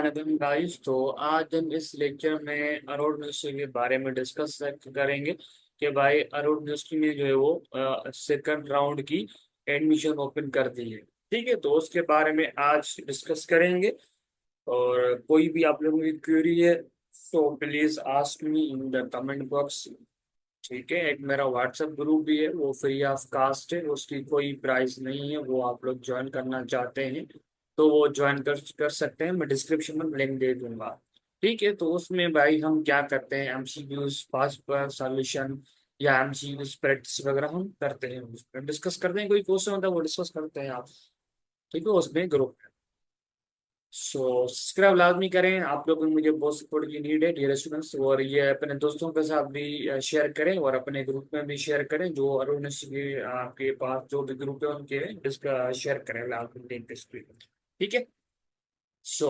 वालेकुम गाइस। तो आज हम इस लेक्चर में अरोड़ यूनिवर्सिटी के बारे में डिस्कस करेंगे कि भाई अरोड़ यूनिवर्सिटी ने जो है वो सेकंड राउंड की एडमिशन ओपन कर दी है। ठीक है, तो उसके बारे में आज डिस्कस करेंगे। और कोई भी आप लोगों की क्वेरी है तो please ask me in the comment box. ठीक है, एक मेरा व्हाट्सएप ग्रुप भी है, वो फ्री ऑफ कास्ट है, उसकी कोई प्राइस नहीं है। वो आप लोग ज्वाइन करना चाहते हैं तो वो ज्वाइन कर सकते हैं, मैं डिस्क्रिप्शन में लिंक दे दूंगा। ठीक है, तो उसमें भाई हम क्या करते हैं, एमसीक्यूज फास्ट पर सॉल्यूशन या एमसीक्यूज प्रैक्टिस वगैरह हम करते हैं, उसमें डिस्कस करते हैं। कोई क्वेश्चन होता है वो डिस्कस करते हैं आप। ठीक है, उसमें ग्रुप है। सो सब्सक्राइब लाजमी करें, आप लोगों को मुझे बहुत सपोर्ट की नीड है डियर स्टूडेंट्स। और ये अपने दोस्तों के साथ भी शेयर करें और अपने ग्रुप में भी शेयर करें, जो अरुण के आपके पास जो भी ग्रुप है उनके इसका शेयर करें लाजमी लिंक इस पे। ठीक है। सो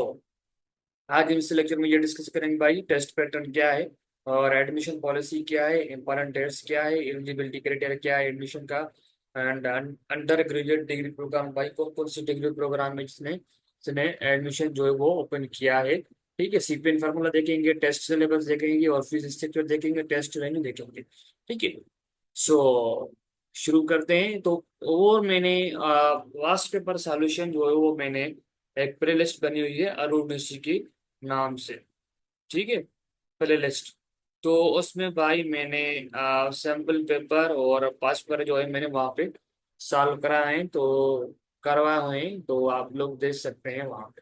आज हम इस लेक्चर में ये डिस्कस करेंगे भाई, टेस्ट पैटर्न क्या है और एडमिशन पॉलिसी क्या है, इंपॉर्टेंट टेस्ट क्या है, एलिजिबिलिटी क्राइटेरिया क्या है एडमिशन का, and undergraduate degree program भाई कौन कौन सी डिग्री प्रोग्राम में जिसने जिसने एडमिशन जो है वो ओपन किया है। ठीक है, सीपीएन फार्मूला देखेंगे, टेस्ट सिलेबस देखेंगे और फीस स्ट्रक्चर देखेंगे, टेस्ट वेन्यू देखेंगे। ठीक है। सो शुरू करते हैं। तो और मैंने लास्ट पेपर सॉल्यूशन जो है वो मैंने एक प्ले लिस्ट बनी हुई है अरुण ऋषि की नाम से। ठीक है, प्ले लिस्ट। तो उसमें भाई मैंने सैम्पल पेपर और पास पेपर जो है मैंने वहाँ पे सॉल्व कराए हैं, तो करवाए हैं, तो आप लोग देख सकते हैं वहाँ पे।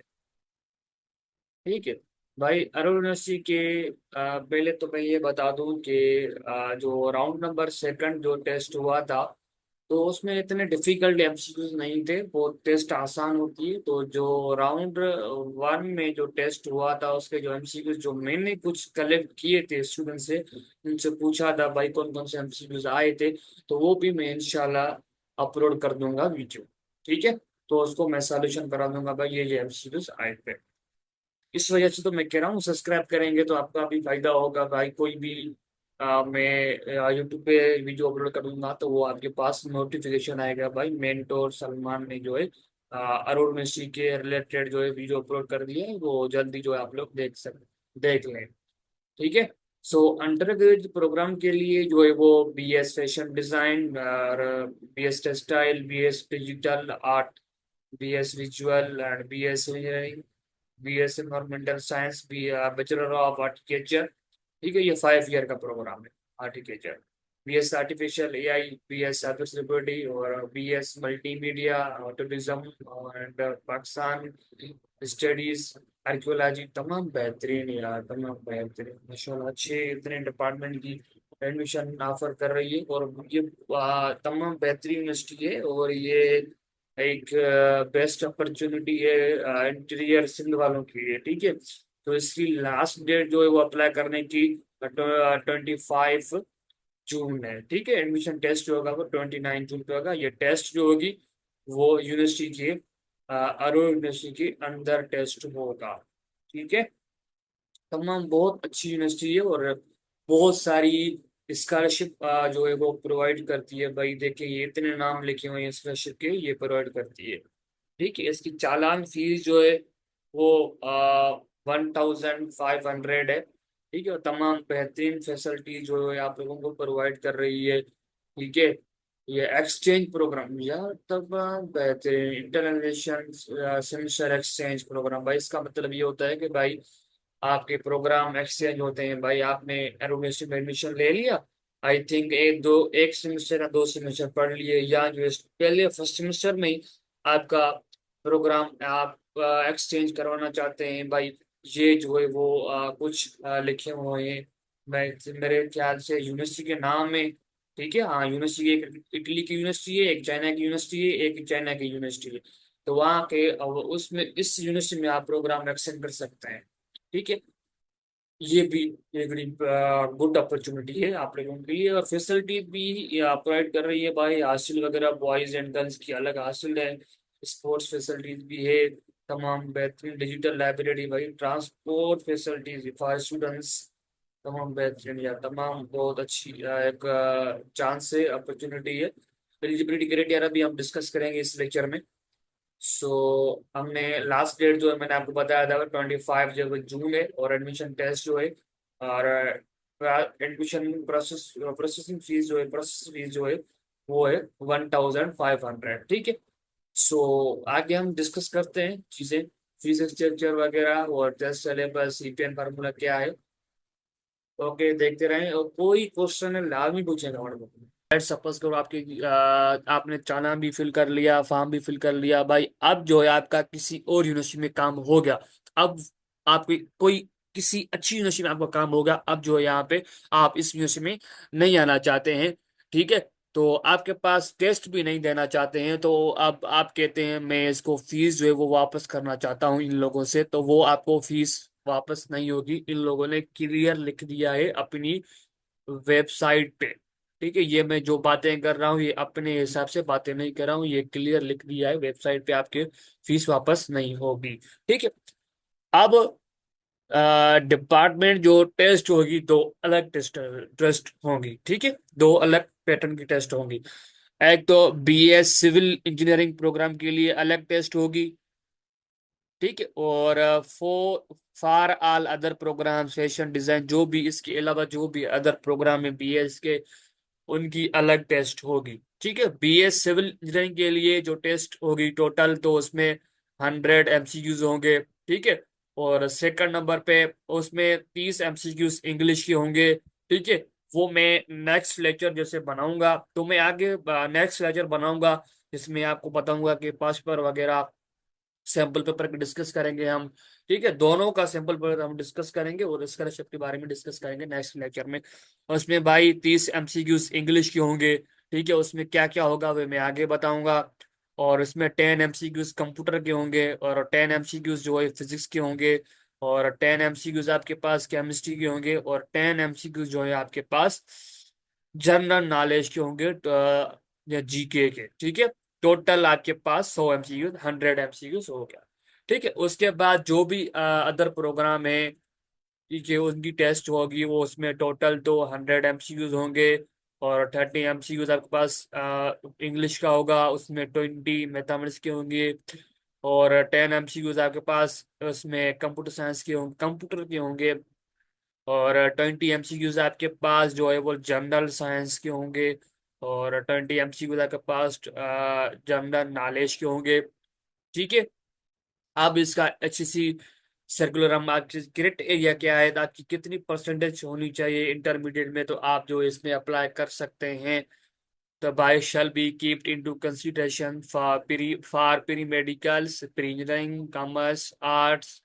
ठीक है भाई, अरुण यूनिवर्सिटी के पहले तो मैं ये बता दूं कि जो राउंड नंबर सेकंड जो टेस्ट हुआ था तो उसमें इतने डिफिकल्ट एमसीक्यूज नहीं थे, वो टेस्ट आसान होती है। तो जो राउंड वन में जो टेस्ट हुआ था उसके जो एमसीक्यूज जो मैंने कुछ कलेक्ट किए थे स्टूडेंट से, उनसे पूछा था भाई कौन कौन से एमसीक्यूज आए थे, तो वो भी मैं इंशाल्लाह अपलोड कर दूंगा वीडियो। ठीक है, तो उसको मैं सॉल्यूशन करा दूंगा भाई ये एमसीक्यूज आए थे। इस वजह से तो मैं कह रहा हूँ सब्सक्राइब करेंगे तो आपका भी फायदा होगा भाई। कोई भी मैं यूट्यूब पे वीडियो अपलोड करूंगा तो वो आपके पास नोटिफिकेशन आएगा भाई। मेंटोर सलमान ने जो है अरुण मिश्री के रिलेटेड जो है वीडियो अपलोड कर दिए हैं, वो जल्दी जो है आप लोग देख लें। ठीक है। सो अंडर ग्रेजुएट प्रोग्राम के लिए जो है वो बीएस फैशन डिजाइन और BS textile, BS digital art, BS visual and BS engineering, BS environmental science, B bachelor of architecture. ठीक है, ये 5 ईयर का प्रोग्राम है architecture. BS artificial AI, BS cyber security और BS multimedia tourism and Pakistan studies, archaeology. तमाम बेहतरीन यार, तमाम बेहतरीन माशाल्लाह, अच्छे इतने डिपार्टमेंट की एडमिशन ऑफर कर रही है। और ये तमाम बेहतरीन यूनिवर्सिटी है और ये एक बेस्ट अपॉर्चुनिटी है इंटीरियर सिंध वालों के लिए। ठीक है, तो इसकी लास्ट डेट जो है वो अप्लाई करने की 25 जून है। ठीक है, एडमिशन टेस्ट जो होगा वो 29 जून पे होगा। ये टेस्ट जो होगी वो यूनिवर्सिटी के अरुण यूनिवर्सिटी के अंदर टेस्ट होगा। ठीक है, तमाम बहुत अच्छी यूनिवर्सिटी है और बहुत सारी स्कॉलरशिप जो है वो प्रोवाइड करती है भाई। देखिए ये इतने नाम लिखे हुए हैं स्कॉलरशिप के, ये प्रोवाइड करती है। ठीक है, इसकी चालान फीस जो है वो 1500 है। ठीक है, और तमाम बेहतरीन फैसिलिटी जो है आप लोगों को प्रोवाइड कर रही है। ठीक है, ये एक्सचेंज प्रोग्राम यार तमाम बेहतरीन इंटरनेशनल सेमेस्टर एक्सचेंज प्रोग्राम भाई। इसका मतलब ये होता है कि भाई आपके प्रोग्राम एक्सचेंज होते हैं भाई। आपने एरोमेशन में एडमिशन ले लिया, आई थिंक एक सेमेस्टर या 2 सेमेस्टर पढ़ लिए, या जो पहले फर्स्ट सेमेस्टर में ही आपका प्रोग्राम आप एक्सचेंज करवाना चाहते हैं भाई। ये जो है वो कुछ लिखे हुए हैं। मैं मेरे ख्याल से यूनिवर्सिटी के नाम है। ठीक है, हाँ यूनिवर्सिटी, एक इटली की यूनिवर्सिटी है, एक चाइना की यूनिवर्सिटी है, एक चाइना की यूनिवर्सिटी है। तो वहाँ के उसमें इस यूनिवर्सिटी में आप प्रोग्राम एक्सटेंड कर सकते हैं। ठीक है, ये भी एक गुड अपॉर्चुनिटी है आप लोगों के लिए। और फैसिलिटी भी प्रोवाइड कर रही है भाई, हॉस्टल वगैरह बॉयज एंड गर्ल्स की अलग हॉस्टल है, स्पोर्ट्स फैसिलिटीज भी है, तमाम बेहतरीन डिजिटल लाइब्रेरी भाई, ट्रांसपोर्ट फैसिलिटीज फॉर स्टूडेंट्स, तमाम बेहतरीन या तमाम बहुत अच्छी एक चांस है, अपॉर्चुनिटी है। एलिजिबिलिटी क्राइटेरिया भी हम डिस्कस करेंगे इस लेक्चर में। सो हमने लास्ट डेट जो है मैंने आपको बताया था 25 जो जून है, और एडमिशन टेस्ट जो है और एडमिशन प्रोसेस फीस जो है वो है 1500, ठीक है। सो आगे हम डिस्कस करते हैं चीजें, फीस स्ट्रक्चर वगैरह और टेस्ट सिलेबस, सीपीएन फार्मूला क्या है। ओके, देखते रहें, और कोई क्वेश्चन है लाभ नहीं पूछेगा हमारे को। लेट्स सपोज करो आपके आपने चालान भी फिल कर लिया, फॉर्म भी फिल कर लिया भाई, अब जो है आपका किसी और यूनिवर्सिटी में काम हो गया। अब आपकी कोई किसी अच्छी यूनिवर्सिटी में आपका काम होगा, अब जो है यहाँ पे आप इस यूनिवर्सिटी में नहीं आना चाहते हैं, ठीक है। तो आपके पास टेस्ट भी नहीं देना चाहते हैं, तो अब आप कहते हैं मैं इसको फीस जो है वो वापस करना चाहता हूँ इन लोगों से, तो वो आपको फीस वापस नहीं होगी। इन लोगों ने क्लियर लिख दिया है अपनी वेबसाइट पे, ठीक है। ये मैं जो बातें कर रहा हूँ ये अपने हिसाब से बातें नहीं कर रहा हूँ, ये क्लियर लिख दिया है वेबसाइट पे, आपके फीस वापस नहीं होगी, ठीक है। अब डिपार्टमेंट जो टेस्ट होगी, दो अलग टेस्ट होंगी, ठीक है। दो अलग पैटर्न की टेस्ट होंगी। एक तो बीएस सिविल इंजीनियरिंग प्रोग्राम के लिए अलग टेस्ट होगी, ठीक है। और for all other program, fashion design, जो भी इसके अलावा जो भी अदर प्रोग्राम है बीएस के, उनकी अलग टेस्ट होगी, ठीक है। बीएस सिविल इंजीनियरिंग के लिए जो टेस्ट होगी टोटल, तो उसमें 100 एमसीक्यूज होंगे, ठीक है। और सेकंड नंबर पे उसमें 30 एमसीक्यूज इंग्लिश के होंगे, ठीक है। वो मैं नेक्स्ट लेक्चर जैसे बनाऊंगा, तो मैं आगे नेक्स्ट लेक्चर बनाऊंगा जिसमें आपको बताऊंगा कि पेपर वगैरह, सैंपल पेपर की डिस्कस करेंगे हम, ठीक है। दोनों का सैंपल पेपर हम डिस्कस करेंगे और स्कॉलरशिप के बारे में डिस्कस करेंगे नेक्स्ट लेक्चर में। और उसमें भाई 30 एमसीक्यूज इंग्लिश के होंगे, ठीक है। उसमें क्या क्या होगा वे मैं आगे बताऊंगा। और इसमें 10 एमसीक्यूज कंप्यूटर के होंगे, और 10 एमसीक्यूज जो है फिजिक्स के होंगे, और 10 एमसीक्यूज आपके पास केमिस्ट्री के होंगे, और 10 एमसीक्यूज जो है आपके पास जनरल नॉलेज के होंगे, या जीके के, ठीक है। टोटल आपके पास 100 एमसीक्यू, 100 एमसीक्यू हो गया, ठीक है। उसके बाद जो भी अदर प्रोग्राम है, ठीक है, उनकी टेस्ट होगी, वो उसमें टोटल तो 100 एमसीक्यूज होंगे। और 30 एमसीक्यूज आपके पास इंग्लिश का होगा, उसमें 20 मैथमेटिक्स के होंगे। और 10 एमसीक्यूज आपके पास उसमें कंप्यूटर साइंस के होंगे, कंप्यूटर के होंगे। और 20 एमसीक्यूज आपके पास जो है वो जनरल साइंस के होंगे। और 20 एमसीक्यूज आपके पास जनरल नॉलेज के होंगे, ठीक है। अब इसका एचएससी सर्कुलर हम आपके ग्रेड एरिया क्या है, तो आपकी कितनी परसेंटेज होनी चाहिए इंटरमीडिएट में, तो आप जो इसमें अप्लाई कर सकते हैं। The by shall be kept into consideration for pre medicals, pre engineering, commerce, arts,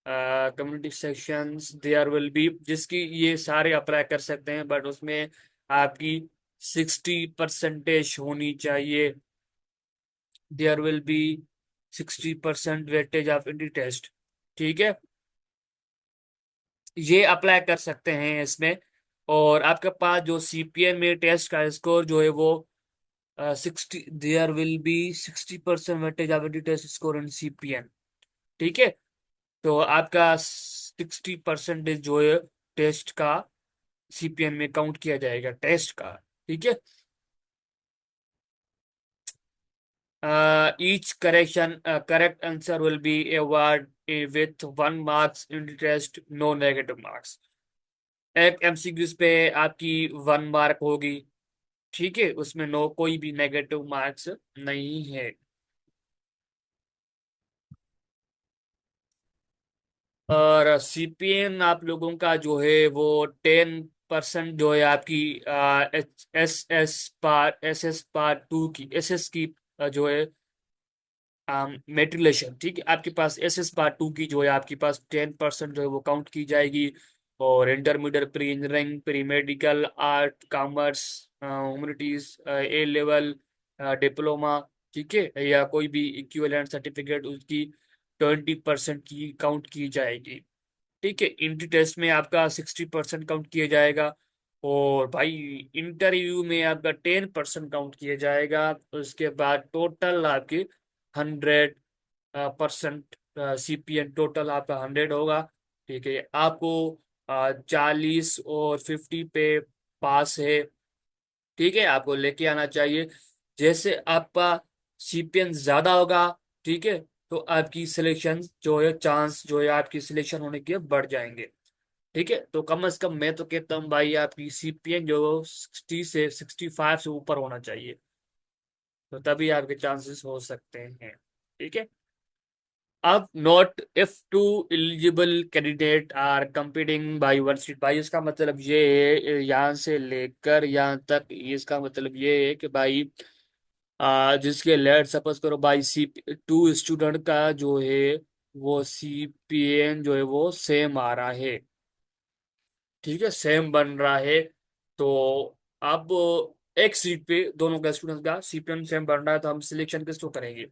community sections there will be, जिसकी ये सारे अप्लाई कर सकते हैं, बट उसमें आपकी 60 परसेंटेज होनी चाहिए। There will be 60% weightage of entry test, ठीक है। ये अप्लाई कर सकते हैं इसमें। और आपके पास जो सीपीएन में टेस्ट का स्कोर जो है वो 60, there will be 60% weightage of entry test score in CPN, ठीक है। तो आपका 60 परसेंटेज जो है टेस्ट का सीपीएन में काउंट किया जाएगा, टेस्ट का, ठीक है। Each correct answer will be award with 1 marks in test, no negative marks. एक एमसीक्यूज पे आपकी 1 मार्क होगी, ठीक है, उसमें नो कोई भी नेगेटिव मार्क्स नहीं है। और सीपीएन आप लोगों का जो है वो 10% जो है आपकी एस एस पार्ट 2 की, एस एस की जो है मेट्रिकुलेशन, ठीक है। आपके पास एस एस पार्ट 2 की जो है आपके पास 10% जो है वो काउंट की जाएगी। और intermediate, pre engineering, pre medical, art, commerce, humanities, A level, diploma, ठीक है, या कोई भी इक्विवेलेंट सर्टिफिकेट, उसकी 20% की काउंट की जाएगी, ठीक है। इंटर टेस्ट में आपका 60% काउंट किया जाएगा। और भाई इंटरव्यू में आपका 10% काउंट किया जाएगा। उसके बाद टोटल आपके 100% सीपीएन टोटल आपका 100 होगा, ठीक है। आपको 40 और 50 पे पास है, ठीक है, आपको लेके आना चाहिए। जैसे आपका सीपीएन ज्यादा होगा, ठीक है। तो आपकी सिलेक्शन जो है, चांस जो है आपकी सिलेक्शन होने के बढ़ जाएंगे। ठीक है, तो कम से कम मैं तो कहता हूँ भाई आपकी सीपीएन जो 60 से 65 से ऊपर होना चाहिए, तो तभी आपके चांसेस हो सकते हैं। ठीक है। अब not if two eligible candidate are competing by one seat, भाई इसका मतलब ये है, यहाँ से लेकर यहाँ तक इसका मतलब ये है कि भाई जिसके लेट सपोज करो भाई सी टू स्टूडेंट का जो है वो सीपीएन जो है वो सेम आ रहा है। ठीक है, सेम बन रहा है। तो अब एक सीट पे दोनों का स्टूडेंट का सीपीएन सेम बन रहा है, तो हम सिलेक्शन किसको करेंगे?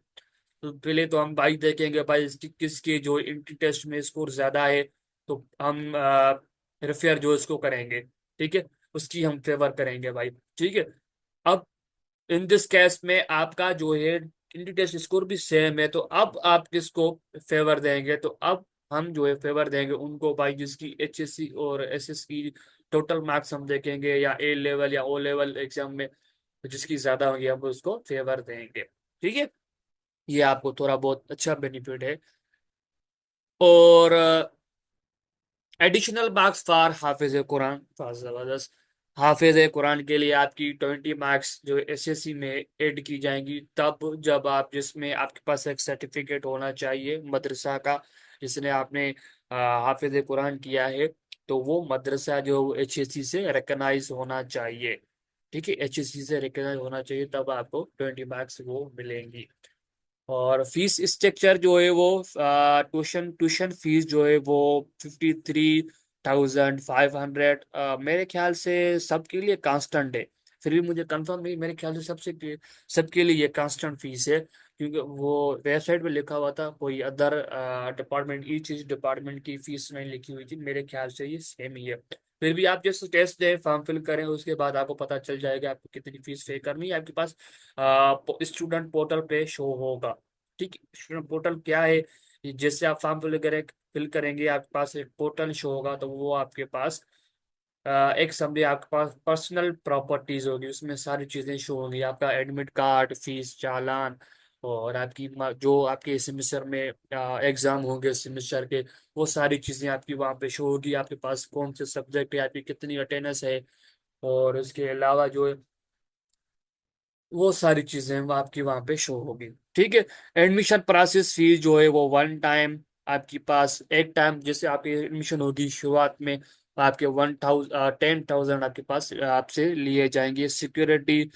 तो पहले तो हम भाई देखेंगे भाई किसके जो इंट्री टेस्ट में स्कोर ज्यादा है, तो हम रेफर जो इसको करेंगे। ठीक है, उसकी हम फेवर करेंगे भाई। ठीक है। अब इन दिस केस में आपका जो है इंट्री टेस्ट स्कोर भी सेम है, तो अब आप किसको फेवर देंगे? तो अब हम जो है फेवर देंगे उनको भाई जिसकी एचएससी और एसएस की टोटल मार्क्स हम देखेंगे, या ए लेवल या ओ लेवल एग्जाम में जिसकी ज्यादा होगी हम उसको फेवर देंगे। ठीक है, ये आपको थोड़ा बहुत अच्छा बेनिफिट है। और additional marks for Hafiz Quran, for जबरदस्त, हाफिज कुरान के लिए आपकी 20 मार्क्स जो एसएससी में ऐड की जाएंगी, तब जब आप जिसमें आपके पास एक सर्टिफिकेट होना चाहिए मदरसा का, जिसने आपने हाफिज कुरान किया है, तो वो मदरसा जो एचएससी से रिकॉग्नाइज होना चाहिए। ठीक है, एचएससी से रिकॉग्नाइज होना चाहिए, तब आपको 20 मार्क्स वो मिलेंगी। और फीस स्ट्रक्चर जो है वो ट्यूशन ट्यूशन फीस जो है वो 53,500 मेरे ख्याल से सबके लिए कांस्टेंट है। फिर भी मुझे कंफर्म नहीं, मेरे ख्याल से सबके लिए ये कांस्टेंट फीस है, क्योंकि वो वेबसाइट पे लिखा हुआ था, कोई अदर डिपार्टमेंट इस डिपार्टमेंट की फीस नहीं लिखी हुई थी, मेरे ख्याल से ये सेम ही है। फिर भी आप जैसे टेस्ट दें, फॉर्म फिल करें, उसके बाद आपको पता चल जाएगा आपको कितनी फीस पे करनी है। आपके पास स्टूडेंट पोर्टल पे शो होगा। ठीक है, स्टूडेंट पोर्टल क्या है? जैसे आप फॉर्म फिल करेंगे, आपके पास एक पोर्टल शो होगा, तो वो आपके पास एक समझे आपके पास पर्सनल प्रॉपर्टीज होगी, उसमें सारी चीजें शो होंगी, आपका एडमिट कार्ड, फीस चालान, और आपकी जो आपके सेमेस्टर में एग्जाम होंगे सेमेस्टर के, वो सारी चीजें आपकी वहाँ पे शो होगी। आपके पास कौन से सब्जेक्ट है, आपकी कितनी अटेंडेंस है, और उसके अलावा जो है वो सारी चीजें वो आपकी वहां पे शो होगी। ठीक है। एडमिशन प्रोसेस फीस जो है वो वन टाइम आपके पास, एक टाइम जैसे आपकी एडमिशन होगी शुरुआत में, आपके 10,000 आपके पास आपसे लिए जाएंगे। सिक्योरिटी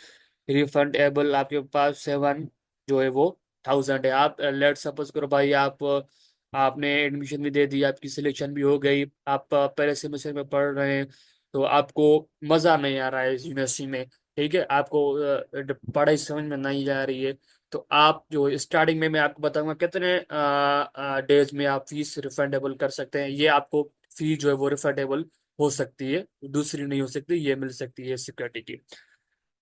रिफंडेबल आपके पास 7 जो है वो 1,000 है। आप लेट सपोज करो भाई आपने एडमिशन भी दे दी, आपकी सिलेक्शन भी हो गई, आप पहले सेमेस्टर में पढ़ रहे हैं, तो आपको मजा नहीं आ रहा है इस यूनिवर्सिटी में। ठीक है, आपको पढ़ाई समझ में नहीं जा रही है, तो आप जो स्टार्टिंग में मैं आपको बताऊंगा कितने डेज में आप फीस रिफंडेबल कर सकते हैं। ये आपको फीस जो है वो रिफंडेबल हो सकती है, दूसरी नहीं हो सकती, ये मिल सकती है सिक्योरिटी की।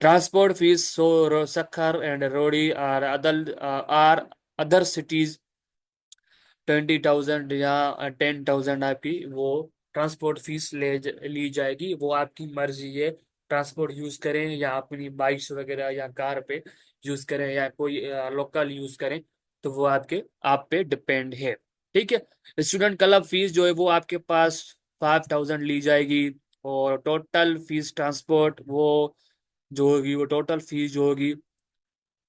Transport fees so Sukkur and Rohri or other cities 20,000 या 10,000 आपकी वो ट्रांसपोर्ट फीस ली जाएगी। वो आपकी मर्जी है, ट्रांसपोर्ट यूज करें या अपनी बाइक्स वगैरह या कार पे यूज करें, या कोई लोकल यूज करें, तो वो आपके आप पे डिपेंड है। ठीक है। स्टूडेंट क्लब फीस जो है वो आपके पास 5,000 ली जाएगी। और टोटल फीस ट्रांसपोर्ट वो जो होगी, वो टोटल फीस जो होगी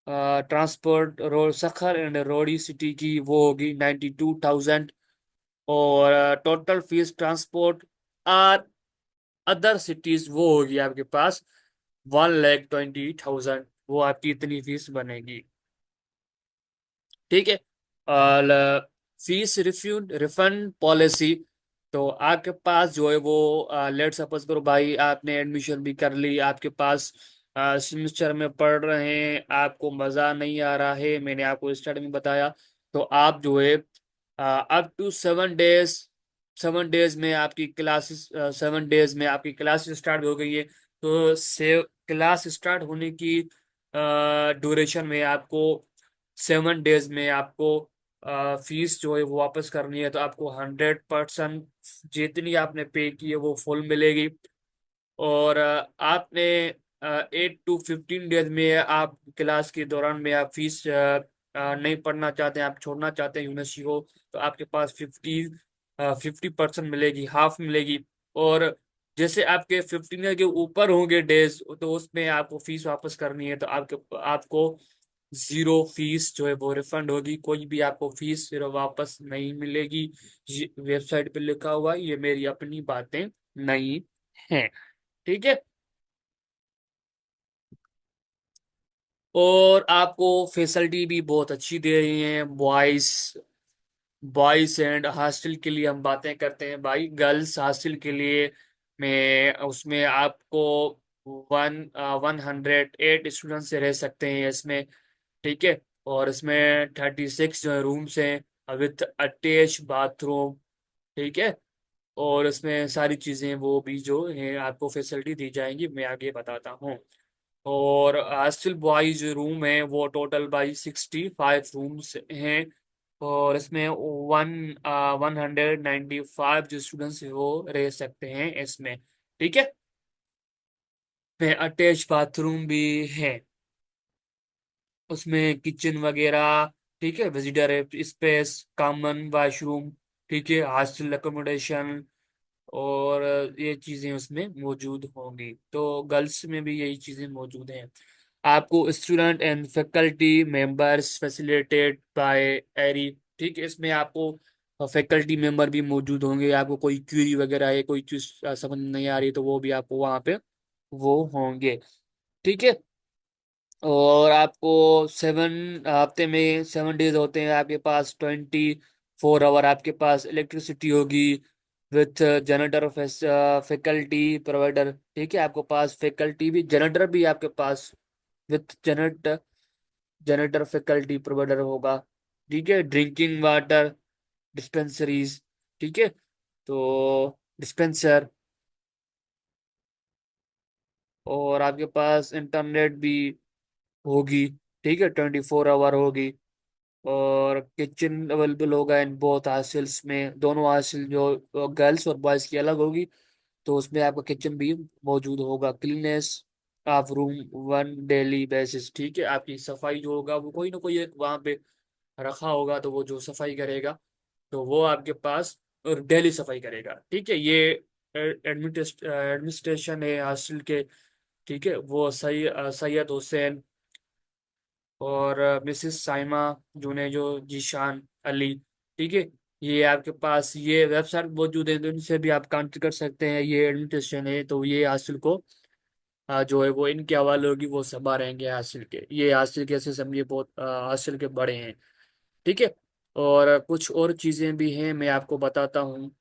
transport road Sukkur and Rohri city की, वो होगी 92,000। और total fees transport or other cities वो होगी आपके पास 1,20,000, वो आपकी इतनी फीस बनेगी। ठीक है। और फीस रिफंड पॉलिसी, तो आपके पास जो है वो लेट सपोज करो भाई आपने एडमिशन भी कर ली, आपके पास सेमेस्टर में पढ़ रहे हैं, आपको मजा नहीं आ रहा है, मैंने आपको स्टार्ट में बताया, तो आप जो है अप टू 7 डेज, 7 डेज में आपकी क्लासेस 7 डेज में आपकी क्लासेस स्टार्ट हो गई है, तो से क्लास स्टार्ट होने की ड्यूरेशन में आपको 7 डेज में आपको फीस जो है वो वापस करनी है, तो आपको 100% जितनी आपने पे की है वो फुल मिलेगी। और आपने 8 to 15 डेज में आप क्लास के दौरान में आप फीस नहीं पढ़ना चाहते हैं, आप छोड़ना चाहते हैं यूनिवर्सिटी को, तो आपके पास 50% मिलेगी, हाफ मिलेगी। और जैसे आपके 15 के ऊपर होंगे डेज, तो उसमें आपको फीस वापस करनी है, तो आपको जीरो फीस जो है वो रिफंड होगी, कोई भी आपको फीस फिर वापस नहीं मिलेगी। वेबसाइट पे लिखा हुआ है, ये मेरी अपनी बातें नहीं हैं। ठीक है। और आपको फैसिलिटी भी बहुत अच्छी दे रही हैं। बॉयज एंड हॉस्टल के लिए हम बातें करते हैं भाई, गर्ल्स हॉस्टल के लिए में उसमें आपको 108 स्टूडेंट से रह सकते हैं इसमें। ठीक है। और इसमें 36 जो रूम्स हैं विथ अटैच बाथरूम। ठीक है। और इसमें सारी चीज़ें वो भी जो है आपको फैसिलिटी दी जाएंगी, मैं आगे बताता हूँ। और हॉस्टल बॉयज रूम है वो टोटल बाई 65 रूम्स हैं। और इसमें 195 जो स्टूडेंट्स वो रह सकते हैं इसमें। ठीक है। में अटैच बाथरूम भी है उसमें, किचन वगैरह। ठीक है। Visitor space, common washroom. ठीक है। Hostel accommodation. और ये चीजें उसमें मौजूद होंगी, तो गर्ल्स में भी यही चीजें मौजूद हैं। आपको student and faculty members facilitated by एरी। ठीक है। इसमें आपको फैकल्टी मेंबर भी मौजूद होंगे, आपको कोई क्यूरी वगैरह है, कोई चीज समझ नहीं आ रही, तो वो भी आपको वहाँ पे वो होंगे। ठीक है। और आपको 7 हफ्ते में 7 डेज होते हैं, आपके पास 24 आवर आपके पास इलेक्ट्रिसिटी होगी विथ जनरेटर फैकल्टी प्रोवाइडर। ठीक है। आपको पास फैकल्टी भी, जनरेटर भी आपके पास with generator generator faculty provider होगा। ठीक है। Drinking water dispensaries. ठीक है। तो डिस्पेंसर। और आपके पास इंटरनेट भी होगी। ठीक है। 24 आवर होगी। और किचन अवेलेबल होगा इन बोथ हॉस्टल्स में, दोनों हॉस्टल जो गर्ल्स और बॉयज की अलग होगी, तो उसमें आपका किचन भी मौजूद होगा। Cleanness of room one daily basis. ठीक है। आपकी सफाई जो होगा वो कोई ना कोई एक वहाँ पे रखा होगा, तो वो जो सफाई करेगा, तो वो आपके पास और डेली सफाई करेगा। ठीक है। ये एडमिनिस्ट्रेशन है हॉस्टल के। ठीक है। वो सैयद हुसैन और मिसिस साइमा जुने जो जीशान अली। ठीक है। ये आपके पास ये वेबसाइट मौजूद है, तो इनसे भी आप कांटेक्ट कर सकते हैं। ये एडमिनिस्ट्रेशन है, तो ये हासिल को जो है वो इनके हवाले होगी, वो संभा रहेंगे हासिल के। ये हासिल के ऐसे समझिए बहुत हासिल के बड़े हैं। ठीक है। और कुछ और चीज़ें भी हैं, मैं आपको बताता हूँ।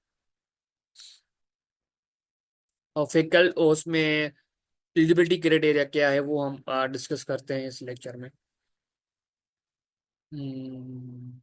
और फिकल उसमें एलिजिबिलिटी क्राइटेरिया क्या है, वो हम डिस्कस करते हैं इस लेक्चर में। हम्म,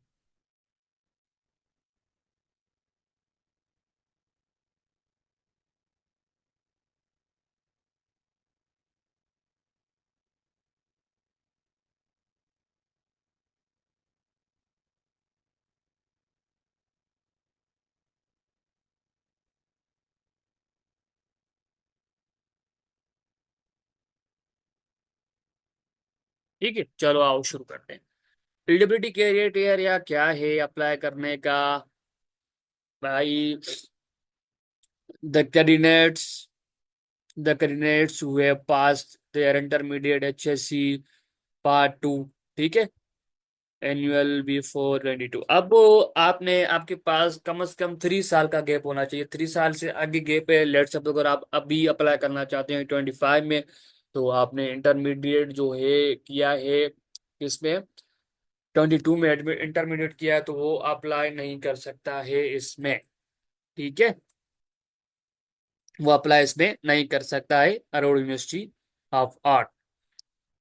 ठीक है। चलो आओ शुरू करते हैं। एलिजिबिलिटी क्राइटेरिया क्या है अप्लाई करने का भाई? द कैंडिडेट्स द कैंडिडेट्स हुए pass their intermediate HSC part 2। ठीक है। Annual B422। अब आपने आपके पास कम से कम 3 साल का गैप होना चाहिए। 3 साल से आगे गैप है, लेट सपोज अगर आप अभी अप्लाई करना चाहते हैं 25 में, तो आपने इंटरमीडिएट जो है किया है किसमें, 22 में इंटरमीडिएट किया है, तो वो अप्लाई नहीं कर सकता है इसमें। ठीक है। वो अप्लाई इसमें नहीं कर सकता है अरोड़ा यूनिवर्सिटी ऑफ आर्ट।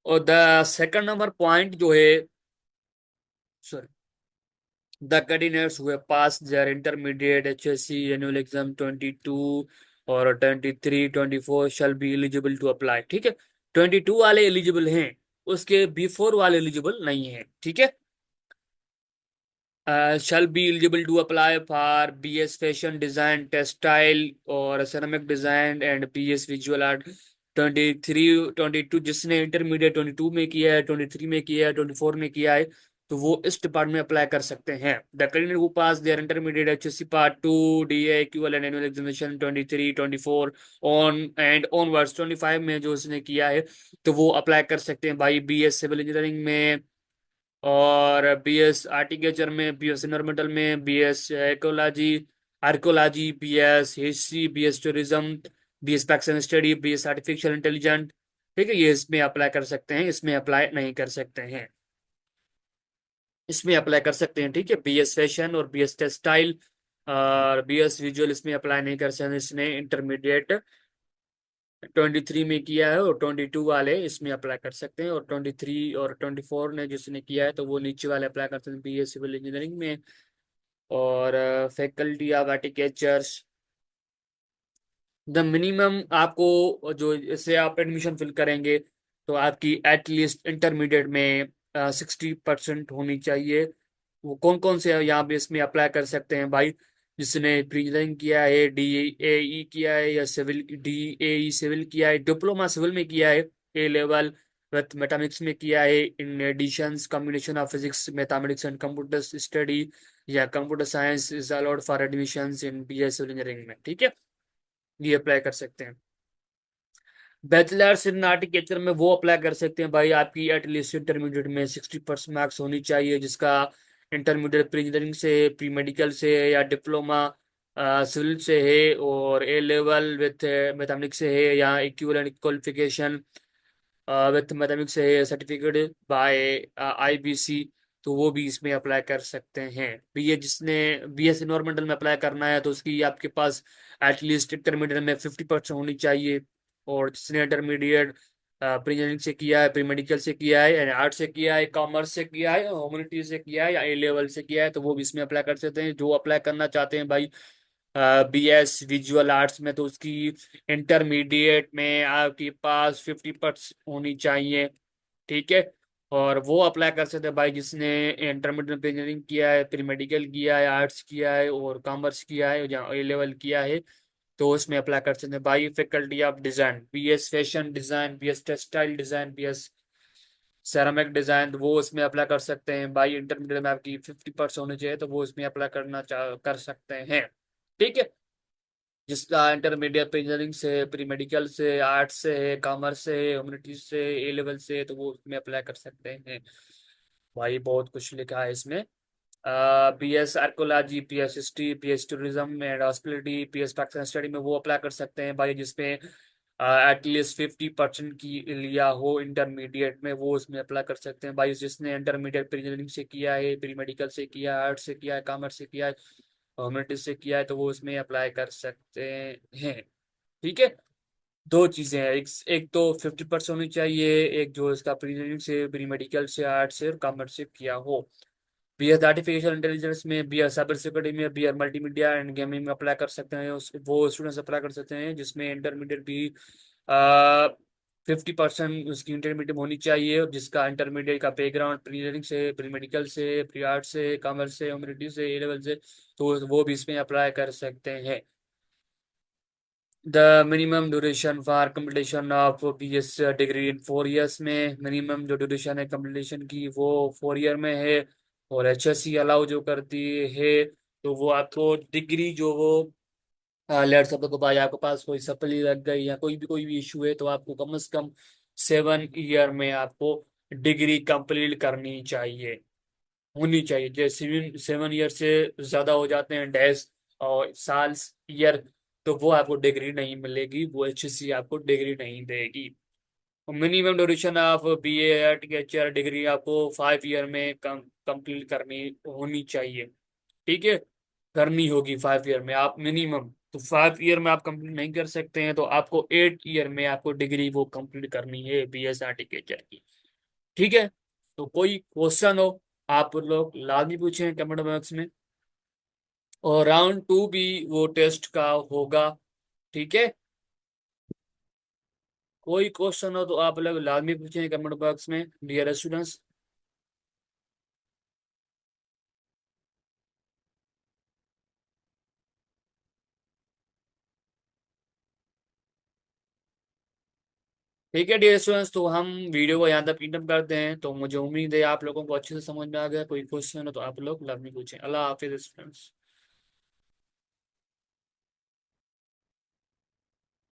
और द सेकंड नंबर पॉइंट जो है, सॉरी, द कैंडिडेट्स हुए pass their intermediate HSC annual exam 22 और 23 24 shall be eligible to apply. ठीक है। 22 वाले एलिजिबल हैं, उसके बिफोर वाले एलिजिबल नहीं है। ठीक है। shall be eligible to apply for BS Fashion Design, Textile और Ceramic Design and BS Visual Art 23 22। जिसने इंटरमीडिएट 22 में किया है, 23 में किया है, 24 में किया है, तो वो इस डिपार्टमेंट में अप्लाई कर सकते हैं। The candidate who pass their intermediate HSC part 2 DA equivalent annual examination 23 24 on and onwards 25 में जो उसने किया है, तो वो अप्लाई कर सकते हैं भाई बीएस सिविल इंजीनियरिंग में, और बीएस आर्टिकल्चर में, बीएस एनवायरमेंटल में, BS ecology archaeology, BS history, BS tourism, BS Pakistan study, BS artificial intelligent. ठीक है, ये इसमें अप्लाई कर सकते हैं, इसमें अप्लाई नहीं कर सकते हैं। इसमें अप्लाई कर सकते हैं, ठीक है, बीएस फैशन और बीएस टेक्सटाइल और बीएस विजुअल इसमें अप्लाई नहीं कर सकते, इसने इंटरमीडिएट 23 में किया है, और 22 वाले इसमें अप्लाई कर सकते हैं, और 23 और 24 ने जिसने किया है तो वो नीचे वाले अप्लाई कर सकते हैं बीए सिविल इंजीनियरिंग में। और faculty of architectures, the minimum आपको जो इससे आप एडमिशन फिल करेंगे तो आपकी एटलीस्ट इंटरमीडिएट में 60% होनी चाहिए। वो कौन कौन से यहाँ पे इसमें अप्लाई कर सकते हैं भाई? जिसने प्री इंजीनियरिंग किया है, DAE किया है, या सिविल DAE सिविल किया है, डिप्लोमा सिविल में किया है, ए लेवल विथ मैथमेटिक्स में किया है, in additions combination of physics mathematics and computer study, या computer science is allowed for admissions in BA civil engineering में, ठीक है, ये अप्लाई कर सकते हैं। बैचलर्स इन आर्किटेक्चर में वो अप्लाई कर सकते हैं भाई, आपकी एटलीस्ट इंटरमीडिएट में 60% मार्क्स होनी चाहिए, जिसका इंटरमीडिएट प्री इंजीनियरिंग से, प्री मेडिकल से, या डिप्लोमा सिविल से है, और ए लेवल विथ मैथमेटिक्स से है, या इक्विवेलेंट क्वालिफिकेशन विथ मैथमेटिक्स से है, सर्टिफिकेट बाय IBC, तो वो भी इसमें अप्लाई कर सकते हैं। बीए जिसने BS इन्वायरमेंटल में अप्लाई करना है तो उसकी आपके पास एटलीस्ट इंटरमीडिएट में 50% होनी चाहिए, और जिसने इंटरमीडिएट प्री इंजीनियरिंग से किया है, प्री मेडिकल से किया है, आर्ट से किया है, कॉमर्स से किया है, ह्यूमैनिटीज से किया है, या ए लेवल से किया है, तो वो भी इसमें अप्लाई कर सकते हैं। जो अप्लाई करना चाहते हैं भाई BS विजुअल आर्ट्स में, तो उसकी इंटरमीडिएट में आपके पास 50% होनी चाहिए, ठीक है। और वो अप्लाई कर सकते हैं भाई जिसने इंटरमीडिएट इंजीनियरिंग किया है, प्री मेडिकल किया है, आर्ट्स किया है, और कॉमर्स किया है, या ए लेवल किया है, तो उसमें अप्लाई कर सकते हैं भाई। Faculty of design, BS fashion design, BS textile design, BS ceramic design, तो वो उसमें अप्लाई कर सकते हैं भाई। इंटरमीडिएट में आपकी 50% होनी चाहिए, तो वो इसमें अप्लाई कर सकते हैं, ठीक है। जिसका इंटरमीडिएट इंजीनियरिंग से, प्री मेडिकल से, आर्ट्स से है, कॉमर्स से है, ह्यूमैनिटीज से, ए लेवल से है, तो वो उसमें अप्लाई कर सकते हैं भाई। बहुत कुछ लिखा है इसमें। BS archaeology, PS history, PS tourism and hospitality, PS Pakistan study में वो अप्लाई कर सकते हैं भाई जिसमें एटलीस्ट 50% की लिया हो इंटरमीडिएट में, वो उसमें अप्लाई कर सकते हैं भाई। जिसने इंटरमीडिएट प्री इंजीनियरिंग से किया है, प्री मेडिकल से किया है, आर्ट्स से किया है, कॉमर्स से किया है, ह्यूमैनिटीज से किया है, तो वो उसमें अप्लाई कर सकते हैं, ठीक है। दो चीजें हैं, एक एक तो 50% होनी चाहिए, एक जो इसका प्री इंजीनियरिंग से, प्री मेडिकल से, आर्ट्स से और कॉमर्स से किया हो। BS आर्टिफिशियल इंटेलिजेंस में, BS साइबर सिक्योरिटी में, BS मल्टीमीडिया एंड गेमिंग में अप्लाई कर सकते हैं, वो स्टूडेंट्स अप्लाई कर सकते हैं जिसमें इंटरमीडिएट भी 50% उसकी इंटरमीडिएट होनी चाहिए, और जिसका इंटरमीडिएट का बैकग्राउंड प्री इंजीनियरिंग से, प्री मेडिकल से, प्री आर्ट से, कॉमर्स से, ह्यूमैनिटीज से, ए लेवल से, तो वो भी इसमें अप्लाई कर सकते हैं। The minimum duration for completion of BS degree in 4 years में, मिनिमम जो ड्यूरेशन है completion की वो 4 year में है। और HSC अलाउ जो करती है, तो वो आपको डिग्री जो वो लेट सपोज को भाई आपके पास कोई सप्ली लग गई या कोई भी इशू है, तो आपको कम से कम 7 year में आपको डिग्री कंप्लीट करनी चाहिए, होनी चाहिए। जैसे 7 year से ज्यादा हो जाते हैं डेज और साल, ईयर, तो वो आपको डिग्री नहीं मिलेगी, वो HSC आपको डिग्री नहीं देगी। Minimum duration of BA architecture degree आपको 5 year में कंप्लीट करनी होनी चाहिए, ठीक है, करनी होगी 5 year में आप मिनिमम। तो 5 year में आप कंप्लीट नहीं कर सकते हैं, तो आपको 8 year में आपको डिग्री वो कंप्लीट करनी है BS आर्किटेक्चर की, ठीक है। तो कोई क्वेश्चन हो आप लोग लाजमी पूछें कमेंट बॉक्स में, और राउंड 2 भी वो टेस्ट का होगा, ठीक है। कोई क्वेश्चन हो तो आप लोग लाजमी पूछें कमेंट बॉक्स में डियर स्टूडेंट्स। ठीक है डियर स्टूडेंट्स, तो हम वीडियो को यहाँ तक एंड करते हैं। तो मुझे उम्मीद है आप लोगों को अच्छे से समझ में आ गया। कोई क्वेश्चन हो तो आप लोग लाजमी पूछें। अल्लाह हाफिज स्टूडेंट्स।